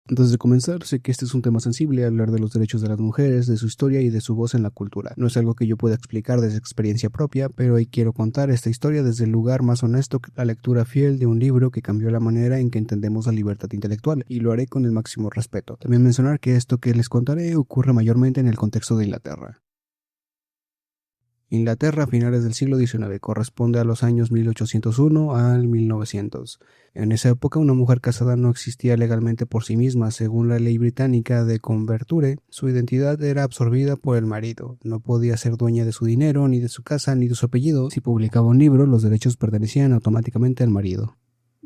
Antes de comenzar, sé que este es un tema sensible, hablar de los derechos de las mujeres, de su historia y de su voz en la cultura. No es algo que yo pueda explicar desde experiencia propia, pero hoy quiero contar esta historia desde el lugar más honesto, la lectura fiel de un libro que cambió la manera en que entendemos la libertad intelectual, y lo haré con el máximo respeto. También mencionar que esto que les contaré ocurre mayormente en el contexto de Inglaterra. Inglaterra a finales del siglo XIX corresponde a los años 1801 al 1900. En esa época una mujer casada no existía legalmente por sí misma. Según la ley británica de Converture, su identidad era absorbida por el marido. No podía ser dueña de su dinero, ni de su casa, ni de su apellido. Si publicaba un libro, los derechos pertenecían automáticamente al marido.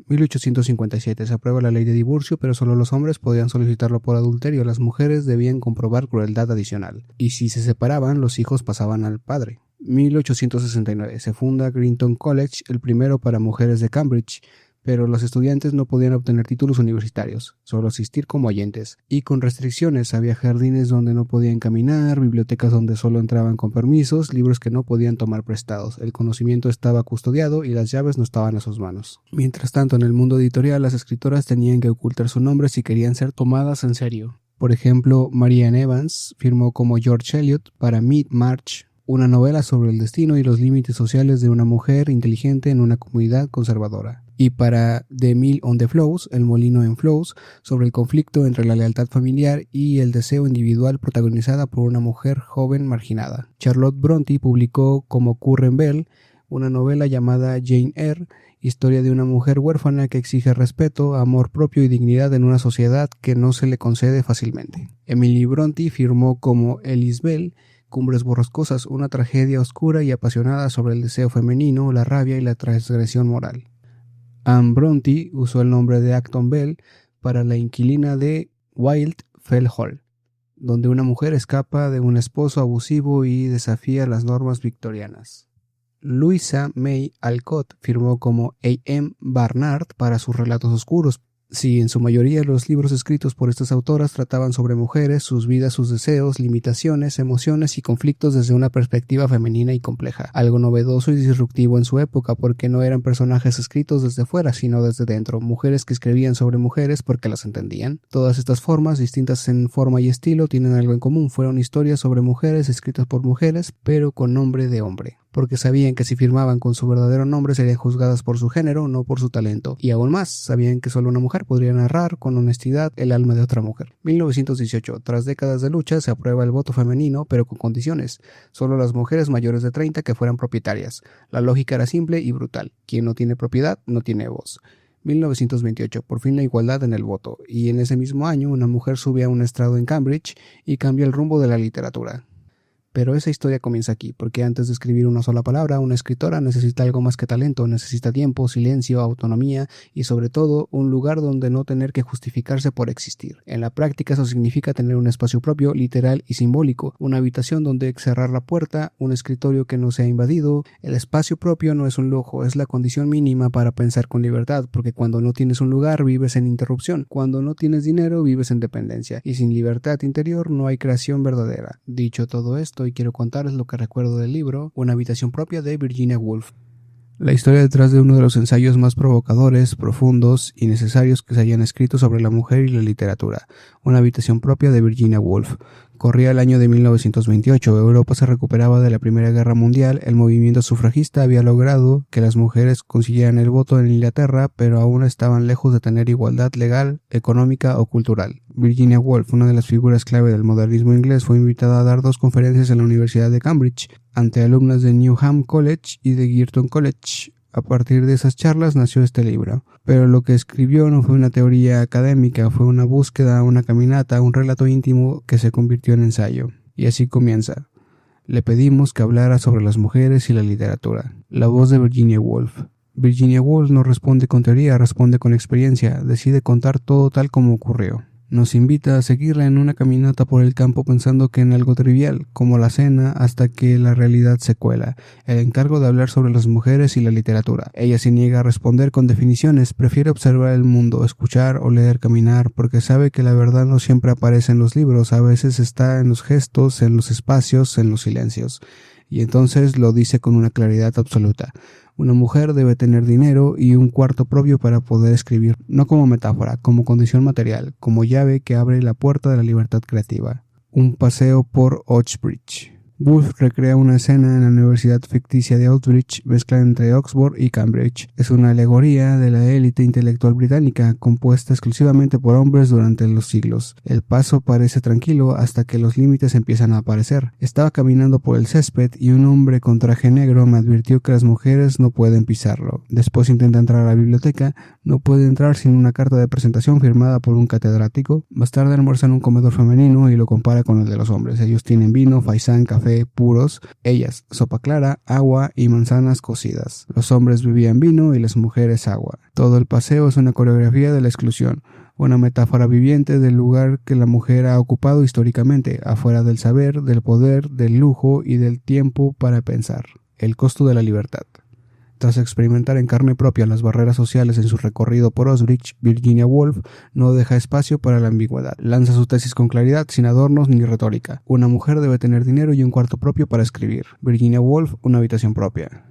1857 se aprueba la ley de divorcio, pero solo los hombres podían solicitarlo por adulterio. Las mujeres debían comprobar crueldad adicional. Y si se separaban, los hijos pasaban al padre. 1869 se funda Greenton College, el primero para mujeres de Cambridge, pero los estudiantes no podían obtener títulos universitarios, solo asistir como oyentes, y con restricciones. Había jardines donde no podían caminar, bibliotecas donde solo entraban con permisos, libros que no podían tomar prestados. El conocimiento estaba custodiado y las llaves no estaban a sus manos. Mientras tanto, en el mundo editorial, las escritoras tenían que ocultar su nombre si querían ser tomadas en serio. Por ejemplo, Marianne Evans firmó como George Eliot para Mid-March, una novela sobre el destino y los límites sociales de una mujer inteligente en una comunidad conservadora. Y para The Mill on the Flows, El molino en Flows, sobre el conflicto entre la lealtad familiar y el deseo individual, protagonizada por una mujer joven marginada. Charlotte Brontë publicó como Curren Bell una novela llamada Jane Eyre, historia de una mujer huérfana que exige respeto, amor propio y dignidad en una sociedad que no se le concede fácilmente. Emily Brontë firmó como Elise Bell Cumbres borrascosas, una tragedia oscura y apasionada sobre el deseo femenino, la rabia y la transgresión moral. Anne Brontë usó el nombre de Acton Bell para La inquilina de Wildfell Hall, donde una mujer escapa de un esposo abusivo y desafía las normas victorianas. Louisa May Alcott firmó como A.M. Barnard para sus relatos oscuros. Sí, en su mayoría los libros escritos por estas autoras trataban sobre mujeres, sus vidas, sus deseos, limitaciones, emociones y conflictos desde una perspectiva femenina y compleja. Algo novedoso y disruptivo en su época, porque no eran personajes escritos desde fuera, sino desde dentro. Mujeres que escribían sobre mujeres porque las entendían. Todas estas formas, distintas en forma y estilo, tienen algo en común. Fueron historias sobre mujeres escritas por mujeres, pero con nombre de hombre, porque sabían que si firmaban con su verdadero nombre serían juzgadas por su género, no por su talento. Y aún más, sabían que solo una mujer podría narrar con honestidad el alma de otra mujer. 1918. Tras décadas de lucha, se aprueba el voto femenino, pero con condiciones. Solo las mujeres mayores de 30 que fueran propietarias. La lógica era simple y brutal. Quien no tiene propiedad, no tiene voz. 1928. Por fin la igualdad en el voto. Y en ese mismo año, una mujer sube a un estrado en Cambridge y cambia el rumbo de la literatura. Pero esa historia comienza aquí, porque antes de escribir una sola palabra, una escritora necesita algo más que talento, necesita tiempo, silencio, autonomía y sobre todo un lugar donde no tener que justificarse por existir. En la práctica eso significa tener un espacio propio, literal y simbólico, una habitación donde cerrar la puerta, un escritorio que no sea invadido. El espacio propio no es un lujo, es la condición mínima para pensar con libertad, porque cuando no tienes un lugar vives en interrupción, cuando no tienes dinero vives en dependencia, y sin libertad interior no hay creación verdadera. Dicho todo esto, y quiero contarles lo que recuerdo del libro Una habitación propia de Virginia Woolf. La historia detrás de uno de los ensayos más provocadores, profundos y necesarios que se hayan escrito sobre la mujer y la literatura. Una habitación propia de Virginia Woolf. Corría el año de 1928, Europa se recuperaba de la Primera Guerra Mundial, el movimiento sufragista había logrado que las mujeres consiguieran el voto en Inglaterra, pero aún estaban lejos de tener igualdad legal, económica o cultural. Virginia Woolf, una de las figuras clave del modernismo inglés, fue invitada a dar 2 conferencias en la Universidad de Cambridge, ante alumnas de Newham College y de Girton College. A partir de esas charlas nació este libro, pero lo que escribió no fue una teoría académica, fue una búsqueda, una caminata, un relato íntimo que se convirtió en ensayo. Y así comienza. Le pedimos que hablara sobre las mujeres y la literatura. La voz de Virginia Woolf. Virginia Woolf no responde con teoría, responde con experiencia, decide contar todo tal como ocurrió. Nos invita a seguirla en una caminata por el campo pensando que en algo trivial, como la cena, hasta que la realidad se cuela. El encargo de hablar sobre las mujeres y la literatura. Ella se niega a responder con definiciones, prefiere observar el mundo, escuchar, oler, caminar, porque sabe que la verdad no siempre aparece en los libros, a veces está en los gestos, en los espacios, en los silencios. Y entonces lo dice con una claridad absoluta. Una mujer debe tener dinero y un cuarto propio para poder escribir, no como metáfora, como condición material, como llave que abre la puerta de la libertad creativa. Un paseo por Oxbridge. Woolf recrea una escena en la Universidad ficticia de Oxbridge, mezcla entre Oxford y Cambridge. Es una alegoría de la élite intelectual británica, compuesta exclusivamente por hombres durante los siglos. El paso parece tranquilo hasta que los límites empiezan a aparecer. Estaba caminando por el césped y un hombre con traje negro me advirtió que las mujeres no pueden pisarlo. Después intenta entrar a la biblioteca, no puede entrar sin una carta de presentación firmada por un catedrático. Más tarde almuerza en un comedor femenino y lo compara con el de los hombres. Ellos tienen vino, faisán, café puros, ellas sopa clara, agua y manzanas cocidas. Los hombres bebían vino y las mujeres agua. Todo el paseo es una coreografía de la exclusión, una metáfora viviente del lugar que la mujer ha ocupado históricamente, afuera del saber, del poder, del lujo y del tiempo para pensar. El costo de la libertad. Tras experimentar en carne propia las barreras sociales en su recorrido por Oxbridge, Virginia Woolf no deja espacio para la ambigüedad. Lanza su tesis con claridad, sin adornos ni retórica. Una mujer debe tener dinero y un cuarto propio para escribir. Virginia Woolf, una habitación propia.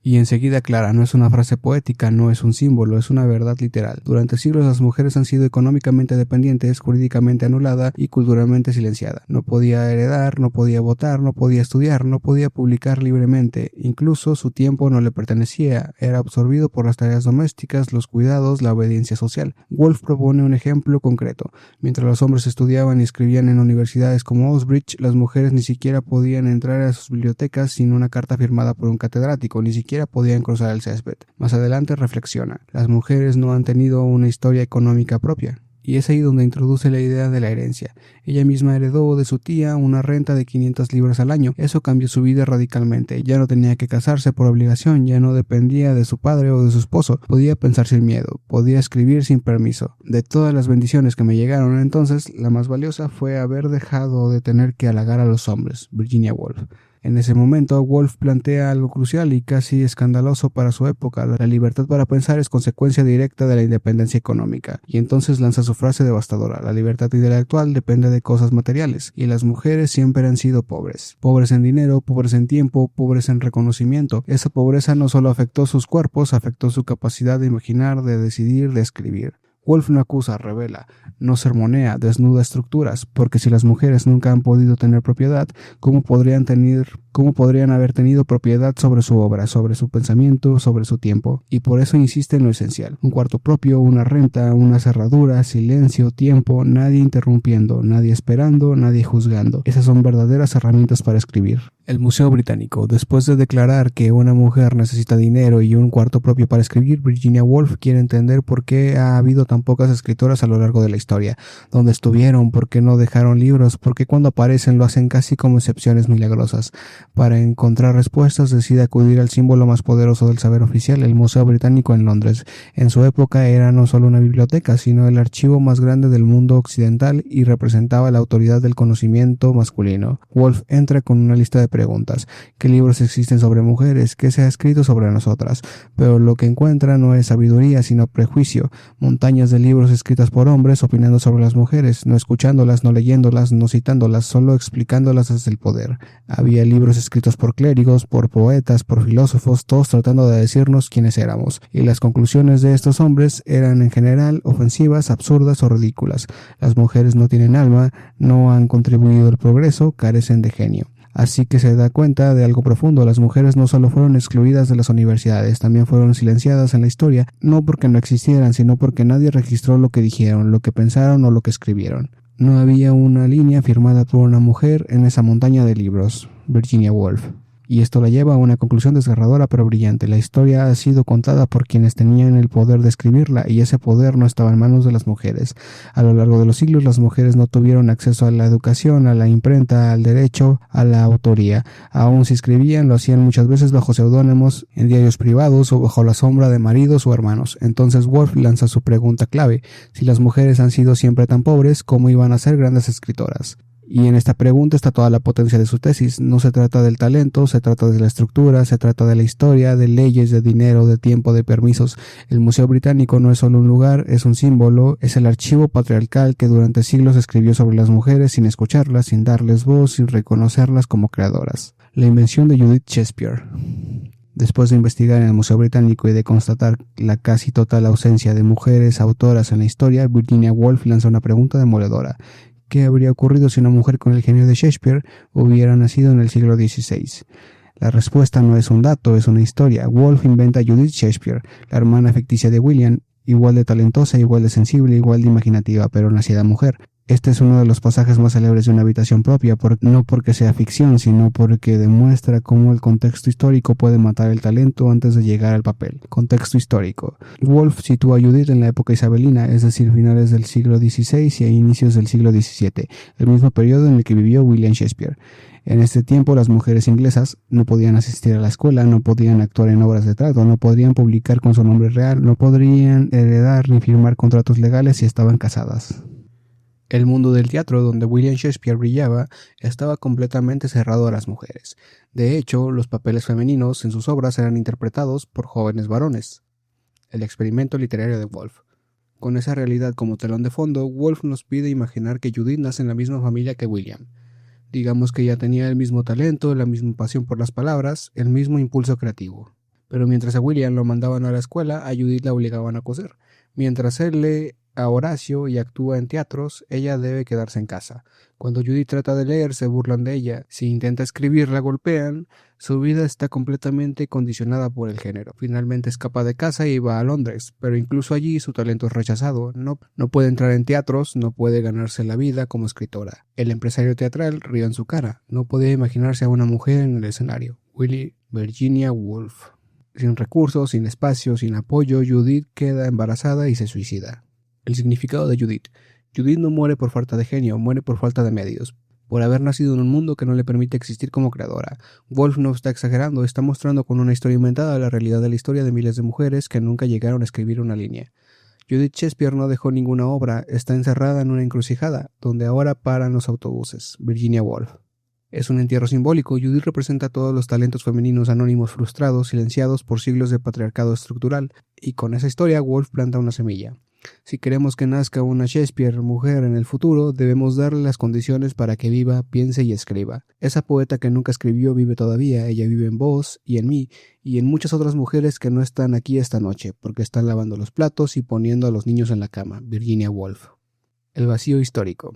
Y enseguida aclara, no es una frase poética, no es un símbolo, es una verdad literal. Durante siglos las mujeres han sido económicamente dependientes, jurídicamente anulada y culturalmente silenciada. No podía heredar, no podía votar, no podía estudiar, no podía publicar libremente. Incluso su tiempo no le pertenecía, era absorbido por las tareas domésticas, los cuidados, la obediencia social. Woolf propone un ejemplo concreto. Mientras los hombres estudiaban y escribían en universidades como Oxbridge, las mujeres ni siquiera podían entrar a sus bibliotecas sin una carta firmada por un catedrático, ni siquiera podían cruzar el césped. Más adelante reflexiona, las mujeres no han tenido una historia económica propia. Y es ahí donde introduce la idea de la herencia. Ella misma heredó de su tía una renta de 500 libras al año. Eso cambió su vida radicalmente. Ya no tenía que casarse por obligación, ya no dependía de su padre o de su esposo. Podía pensar sin miedo, podía escribir sin permiso. De todas las bendiciones que me llegaron entonces, la más valiosa fue haber dejado de tener que halagar a los hombres. Virginia Woolf. En ese momento, Woolf plantea algo crucial y casi escandaloso para su época. La libertad para pensar es consecuencia directa de la independencia económica. Y entonces lanza su frase devastadora. La libertad intelectual depende de cosas materiales. Y las mujeres siempre han sido pobres. Pobres en dinero, pobres en tiempo, pobres en reconocimiento. Esa pobreza no solo afectó sus cuerpos, afectó su capacidad de imaginar, de decidir, de escribir. Woolf no acusa, revela, no sermonea, desnuda estructuras, porque si las mujeres nunca han podido tener propiedad, ¿cómo podrían haber tenido propiedad sobre su obra, sobre su pensamiento, sobre su tiempo? Y por eso insiste en lo esencial. Un cuarto propio, una renta, una cerradura, silencio, tiempo, nadie interrumpiendo, nadie esperando, nadie juzgando. Esas son verdaderas herramientas para escribir. El Museo Británico. Después de declarar que una mujer necesita dinero y un cuarto propio para escribir, Virginia Woolf quiere entender por qué ha habido tan pocas escritoras a lo largo de la historia. ¿Dónde estuvieron? ¿Por qué no dejaron libros? ¿Por qué cuando aparecen lo hacen casi como excepciones milagrosas? Para encontrar respuestas decide acudir al símbolo más poderoso del saber oficial, el Museo Británico en Londres. En su época era no solo una biblioteca, sino el archivo más grande del mundo occidental y representaba la autoridad del conocimiento masculino. Woolf entra con una lista de preguntas. ¿Qué libros existen sobre mujeres? ¿Qué se ha escrito sobre nosotras? Pero lo que encuentra no es sabiduría, sino prejuicio. Montañas de libros escritos por hombres opinando sobre las mujeres, no escuchándolas, no leyéndolas, no citándolas, solo explicándolas desde el poder. Había libros escritos por clérigos, por poetas, por filósofos, todos tratando de decirnos quiénes éramos. Y las conclusiones de estos hombres eran en general ofensivas, absurdas o ridículas. Las mujeres no tienen alma, no han contribuido al progreso, carecen de genio. Así que se da cuenta de algo profundo. Las mujeres no solo fueron excluidas de las universidades, también fueron silenciadas en la historia, no porque no existieran, sino porque nadie registró lo que dijeron, lo que pensaron o lo que escribieron. No había una línea firmada por una mujer en esa montaña de libros. Virginia Woolf. Y esto la lleva a una conclusión desgarradora pero brillante. La historia ha sido contada por quienes tenían el poder de escribirla, y ese poder no estaba en manos de las mujeres. A lo largo de los siglos, las mujeres no tuvieron acceso a la educación, a la imprenta, al derecho, a la autoría. Aun si escribían, lo hacían muchas veces bajo seudónimos, en diarios privados o bajo la sombra de maridos o hermanos. Entonces Woolf lanza su pregunta clave. Si las mujeres han sido siempre tan pobres, ¿cómo iban a ser grandes escritoras? Y en esta pregunta está toda la potencia de su tesis. No se trata del talento, se trata de la estructura, se trata de la historia, de leyes, de dinero, de tiempo, de permisos. El Museo Británico no es solo un lugar, es un símbolo, es el archivo patriarcal que durante siglos escribió sobre las mujeres sin escucharlas, sin darles voz, sin reconocerlas como creadoras. La invención de Judith Shakespeare. Después de investigar en el Museo Británico y de constatar la casi total ausencia de mujeres autoras en la historia, Virginia Woolf lanza una pregunta demoledora. ¿Qué habría ocurrido si una mujer con el genio de Shakespeare hubiera nacido en el siglo XVI? La respuesta no es un dato, es una historia. Woolf inventa a Judith Shakespeare, la hermana ficticia de William, igual de talentosa, igual de sensible, igual de imaginativa, pero nacida mujer. Este es uno de los pasajes más célebres de Una habitación propia, no porque sea ficción, sino porque demuestra cómo el contexto histórico puede matar el talento antes de llegar al papel. Contexto histórico. Woolf sitúa a Judith en la época isabelina, es decir, finales del siglo XVI y a inicios del siglo XVII, el mismo periodo en el que vivió William Shakespeare. En este tiempo las mujeres inglesas no podían asistir a la escuela, no podían actuar en obras de teatro, no podían publicar con su nombre real, no podrían heredar ni firmar contratos legales si estaban casadas. El mundo del teatro, donde William Shakespeare brillaba, estaba completamente cerrado a las mujeres. De hecho, los papeles femeninos en sus obras eran interpretados por jóvenes varones. El experimento literario de Woolf. Con esa realidad como telón de fondo, Woolf nos pide imaginar que Judith nace en la misma familia que William. Digamos que ella tenía el mismo talento, la misma pasión por las palabras, el mismo impulso creativo. Pero mientras a William lo mandaban a la escuela, a Judith la obligaban a coser. Mientras él lee a Horacio y actúa en teatros, ella debe quedarse en casa. Cuando Judith trata de leer, se burlan de ella. Si intenta escribir, la golpean. Su vida está completamente condicionada por el género. Finalmente escapa de casa y va a Londres, pero incluso allí su talento es rechazado. No puede entrar en teatros, no puede ganarse la vida como escritora. El empresario teatral rió en su cara. No podía imaginarse a una mujer en el escenario. Virginia Woolf. Sin recursos, sin espacio, sin apoyo, Judith queda embarazada y se suicida. El significado de Judith. Judith no muere por falta de genio, muere por falta de medios, por haber nacido en un mundo que no le permite existir como creadora. Woolf no está exagerando, está mostrando con una historia inventada la realidad de la historia de miles de mujeres que nunca llegaron a escribir una línea. Judith Shakespeare no dejó ninguna obra, está encerrada en una encrucijada, donde ahora paran los autobuses. Virginia Woolf. Es un entierro simbólico. Judith representa todos los talentos femeninos anónimos frustrados, silenciados por siglos de patriarcado estructural, y con esa historia Woolf planta una semilla. Si queremos que nazca una Shakespeare mujer en el futuro, debemos darle las condiciones para que viva, piense y escriba. Esa poeta que nunca escribió vive todavía, ella vive en vos y en mí, y en muchas otras mujeres que no están aquí esta noche, porque están lavando los platos y poniendo a los niños en la cama. Virginia Woolf. El vacío histórico.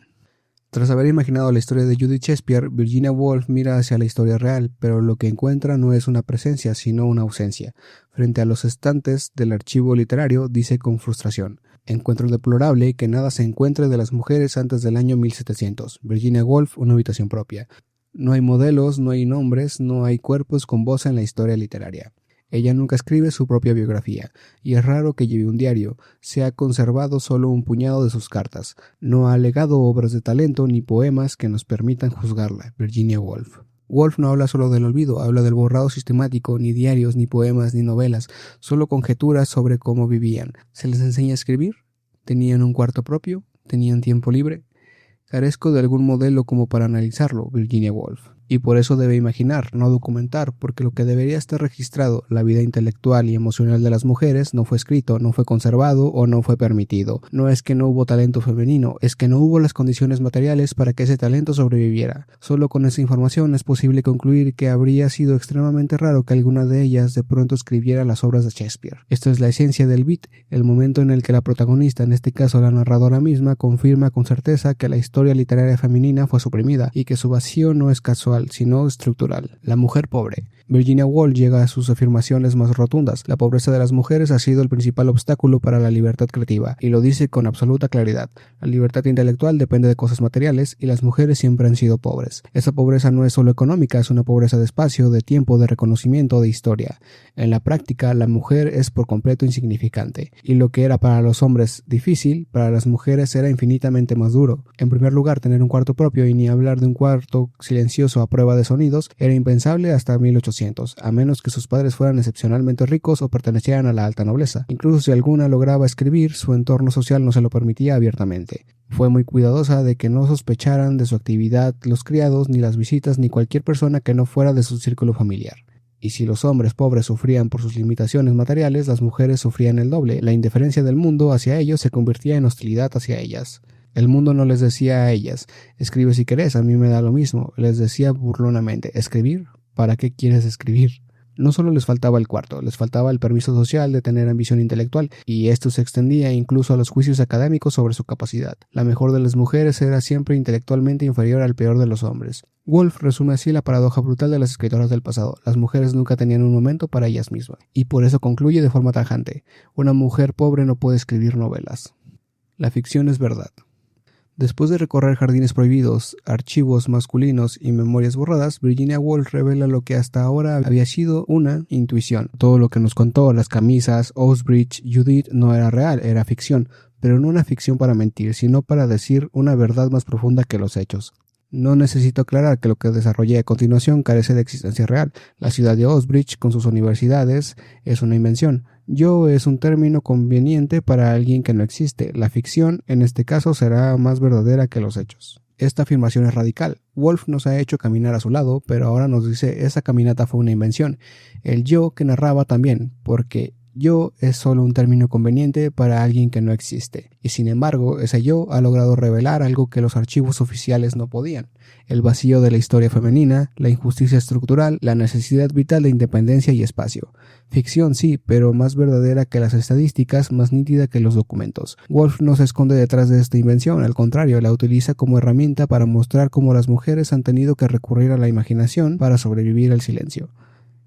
Tras haber imaginado la historia de Judith Shakespeare, Virginia Woolf mira hacia la historia real, pero lo que encuentra no es una presencia, sino una ausencia. Frente a los estantes del archivo literario, dice con frustración: encuentro deplorable que nada se encuentre de las mujeres antes del año 1700. Virginia Woolf, Una habitación propia. No hay modelos, no hay nombres, no hay cuerpos con voz en la historia literaria. Ella nunca escribe su propia biografía, y es raro que lleve un diario. Se ha conservado solo un puñado de sus cartas. No ha legado obras de talento ni poemas que nos permitan juzgarla. Virginia Woolf. Woolf no habla solo del olvido, habla del borrado sistemático, ni diarios, ni poemas, ni novelas, solo conjeturas sobre cómo vivían. ¿Se les enseña a escribir? ¿Tenían un cuarto propio? ¿Tenían tiempo libre? Carezco de algún modelo como para analizarlo. Virginia Woolf. Y por eso debe imaginar, no documentar, porque lo que debería estar registrado, la vida intelectual y emocional de las mujeres, no fue escrito, no fue conservado o no fue permitido. No es que no hubo talento femenino, es que no hubo las condiciones materiales para que ese talento sobreviviera. Solo con esa información es posible concluir que habría sido extremadamente raro que alguna de ellas de pronto escribiera las obras de Shakespeare. Esto es la esencia del beat, el momento en el que la protagonista, en este caso la narradora misma, confirma con certeza que la historia literaria femenina fue suprimida y que su vacío no es casual, sino estructural. La mujer pobre. Virginia Woolf llega a sus afirmaciones más rotundas. La pobreza de las mujeres ha sido el principal obstáculo para la libertad creativa, y lo dice con absoluta claridad. La libertad intelectual depende de cosas materiales, y las mujeres siempre han sido pobres. Esa pobreza no es solo económica, es una pobreza de espacio, de tiempo, de reconocimiento, de historia. En la práctica, la mujer es por completo insignificante, y lo que era para los hombres difícil, para las mujeres era infinitamente más duro. En primer lugar, tener un cuarto propio, y ni hablar de un cuarto silencioso a prueba de sonidos, era impensable hasta 1800, a menos que sus padres fueran excepcionalmente ricos o pertenecieran a la alta nobleza. Incluso si alguna lograba escribir, su entorno social no se lo permitía abiertamente. Fue muy cuidadosa de que no sospecharan de su actividad los criados, ni las visitas, ni cualquier persona que no fuera de su círculo familiar. Y si los hombres pobres sufrían por sus limitaciones materiales, las mujeres sufrían el doble. La indiferencia del mundo hacia ellos se convertía en hostilidad hacia ellas. El mundo no les decía a ellas: escribe si querés, a mí me da lo mismo. Les decía burlonamente: ¿escribir? ¿Para qué quieres escribir? No solo les faltaba el cuarto, les faltaba el permiso social de tener ambición intelectual, y esto se extendía incluso a los juicios académicos sobre su capacidad. La mejor de las mujeres era siempre intelectualmente inferior al peor de los hombres. Woolf resume así la paradoja brutal de las escritoras del pasado. Las mujeres nunca tenían un momento para ellas mismas, y por eso concluye de forma tajante: una mujer pobre no puede escribir novelas. La ficción es verdad. Después de recorrer jardines prohibidos, archivos masculinos y memorias borradas, Virginia Woolf revela lo que hasta ahora había sido una intuición. Todo lo que nos contó, las camisas, Osbridge, Judith, no era real, era ficción, pero no una ficción para mentir, sino para decir una verdad más profunda que los hechos. No necesito aclarar que lo que desarrollé a continuación carece de existencia real. La ciudad de Osbridge, con sus universidades, es una invención. Yo es un término conveniente para alguien que no existe. La ficción, en este caso, será más verdadera que los hechos. Esta afirmación es radical. Woolf nos ha hecho caminar a su lado, pero ahora nos dice: esa caminata fue una invención. El yo que narraba también, porque yo es solo un término conveniente para alguien que no existe. Y sin embargo, ese yo ha logrado revelar algo que los archivos oficiales no podían: el vacío de la historia femenina, la injusticia estructural, la necesidad vital de independencia y espacio. Ficción sí, pero más verdadera que las estadísticas, más nítida que los documentos. Woolf no se esconde detrás de esta invención, al contrario, la utiliza como herramienta para mostrar cómo las mujeres han tenido que recurrir a la imaginación para sobrevivir al silencio.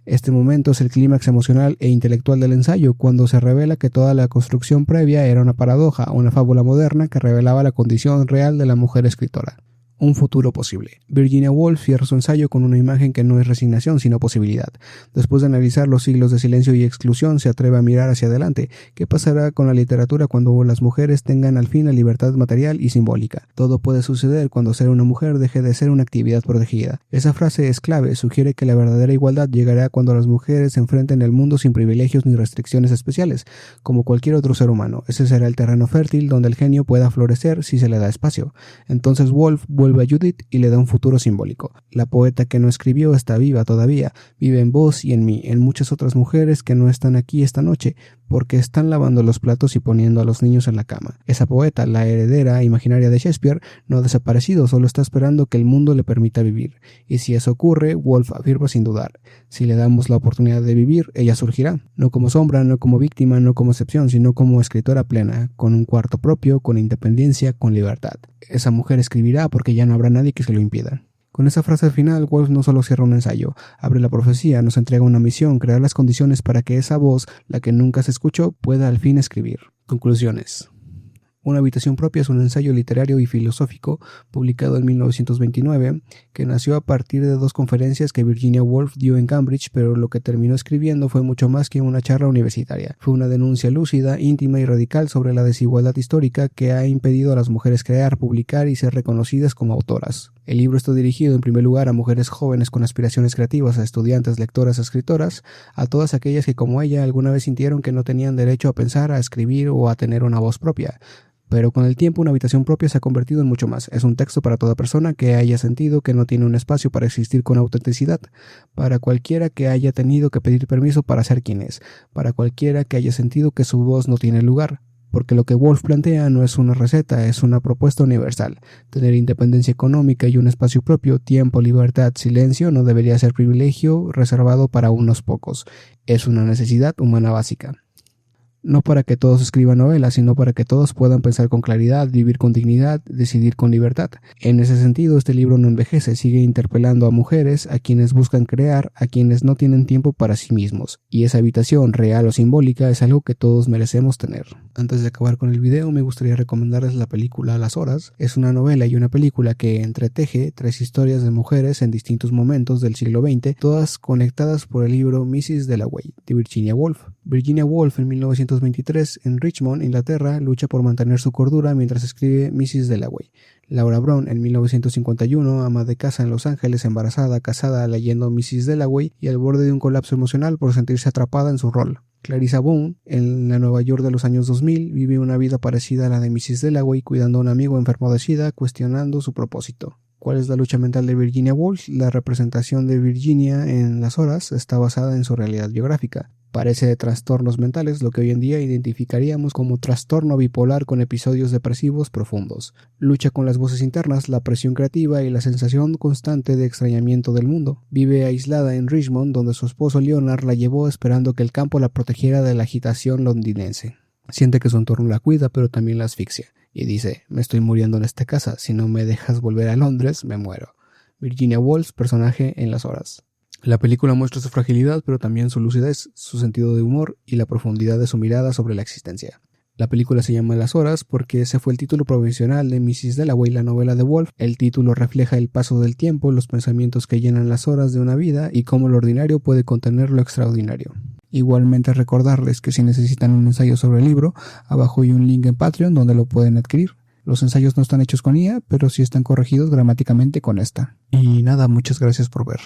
Este momento es el clímax emocional e intelectual del ensayo, cuando se revela que toda la construcción previa era una paradoja, una fábula moderna que revelaba la condición real de la mujer escritora. Un futuro posible. Virginia Woolf cierra su ensayo con una imagen que no es resignación, sino posibilidad. Después de analizar los siglos de silencio y exclusión, se atreve a mirar hacia adelante. ¿Qué pasará con la literatura cuando las mujeres tengan al fin la libertad material y simbólica? Todo puede suceder cuando ser una mujer deje de ser una actividad protegida. Esa frase es clave, sugiere que la verdadera igualdad llegará cuando las mujeres se enfrenten el mundo sin privilegios ni restricciones especiales, como cualquier otro ser humano. Ese será el terreno fértil donde el genio pueda florecer si se le da espacio. Entonces Woolf vuelve a Judith y le da un futuro simbólico. La poeta que no escribió está viva todavía, vive en vos y en mí, en muchas otras mujeres que no están aquí esta noche, porque están lavando los platos y poniendo a los niños en la cama. Esa poeta, la heredera imaginaria de Shakespeare, no ha desaparecido, solo está esperando que el mundo le permita vivir. Y si eso ocurre, Woolf afirma sin dudar: si le damos la oportunidad de vivir, ella surgirá. No como sombra, no como víctima, no como excepción, sino como escritora plena, con un cuarto propio, con independencia, con libertad. Esa mujer escribirá porque ya no habrá nadie que se lo impida. Con esa frase al final, Woolf no solo cierra un ensayo, abre la profecía, nos entrega una misión: crear las condiciones para que esa voz, la que nunca se escuchó, pueda al fin escribir. Conclusiones. Una habitación propia es un ensayo literario y filosófico publicado en 1929 que nació a partir de dos conferencias que Virginia Woolf dio en Cambridge, pero lo que terminó escribiendo fue mucho más que una charla universitaria. Fue una denuncia lúcida, íntima y radical sobre la desigualdad histórica que ha impedido a las mujeres crear, publicar y ser reconocidas como autoras. El libro está dirigido en primer lugar a mujeres jóvenes con aspiraciones creativas, a estudiantes, lectoras, escritoras, a todas aquellas que como ella alguna vez sintieron que no tenían derecho a pensar, a escribir o a tener una voz propia. Pero con el tiempo una habitación propia se ha convertido en mucho más. Es un texto para toda persona que haya sentido que no tiene un espacio para existir con autenticidad, para cualquiera que haya tenido que pedir permiso para ser quien es, para cualquiera que haya sentido que su voz no tiene lugar. Porque lo que Woolf plantea no es una receta, es una propuesta universal. Tener independencia económica y un espacio propio, tiempo, libertad, silencio, no debería ser privilegio reservado para unos pocos. Es una necesidad humana básica. No para que todos escriban novelas, sino para que todos puedan pensar con claridad, vivir con dignidad, decidir con libertad. En ese sentido, este libro no envejece, sigue interpelando a mujeres, a quienes buscan crear, a quienes no tienen tiempo para sí mismos. Y esa habitación, real o simbólica, es algo que todos merecemos tener. Antes de acabar con el video, me gustaría recomendarles la película Las Horas. Es una novela y una película que entreteje tres historias de mujeres en distintos momentos del siglo XX, todas conectadas por el libro Mrs. Dalloway, de Virginia Woolf. Virginia Woolf en 1923 en Richmond, Inglaterra, lucha por mantener su cordura mientras escribe Mrs. Dalloway. Laura Brown en 1951, ama de casa en Los Ángeles, embarazada, casada, leyendo Mrs. Dalloway y al borde de un colapso emocional por sentirse atrapada en su rol. Clarissa Bond, en la Nueva York de los años 2000, vive una vida parecida a la de Mrs. Dalloway, cuidando a un amigo enfermo de SIDA, cuestionando su propósito. ¿Cuál es la lucha mental de Virginia Woolf? La representación de Virginia en Las Horas está basada en su realidad biográfica. Padece de trastornos mentales, lo que hoy en día identificaríamos como trastorno bipolar con episodios depresivos profundos. Lucha con las voces internas, la presión creativa y la sensación constante de extrañamiento del mundo. Vive aislada en Richmond, donde su esposo Leonard la llevó esperando que el campo la protegiera de la agitación londinense. Siente que su entorno la cuida, pero también la asfixia. Y dice, me estoy muriendo en esta casa, si no me dejas volver a Londres, me muero. Virginia Woolf, personaje en Las Horas. La película muestra su fragilidad, pero también su lucidez, su sentido de humor y la profundidad de su mirada sobre la existencia. La película se llama Las Horas porque ese fue el título provisional de Mrs. Dalloway, la novela de Woolf. El título refleja el paso del tiempo, los pensamientos que llenan las horas de una vida y cómo lo ordinario puede contener lo extraordinario. Igualmente recordarles que si necesitan un ensayo sobre el libro, abajo hay un link en Patreon donde lo pueden adquirir. Los ensayos no están hechos con IA, pero sí están corregidos gramáticamente con esta. Y nada, muchas gracias por ver.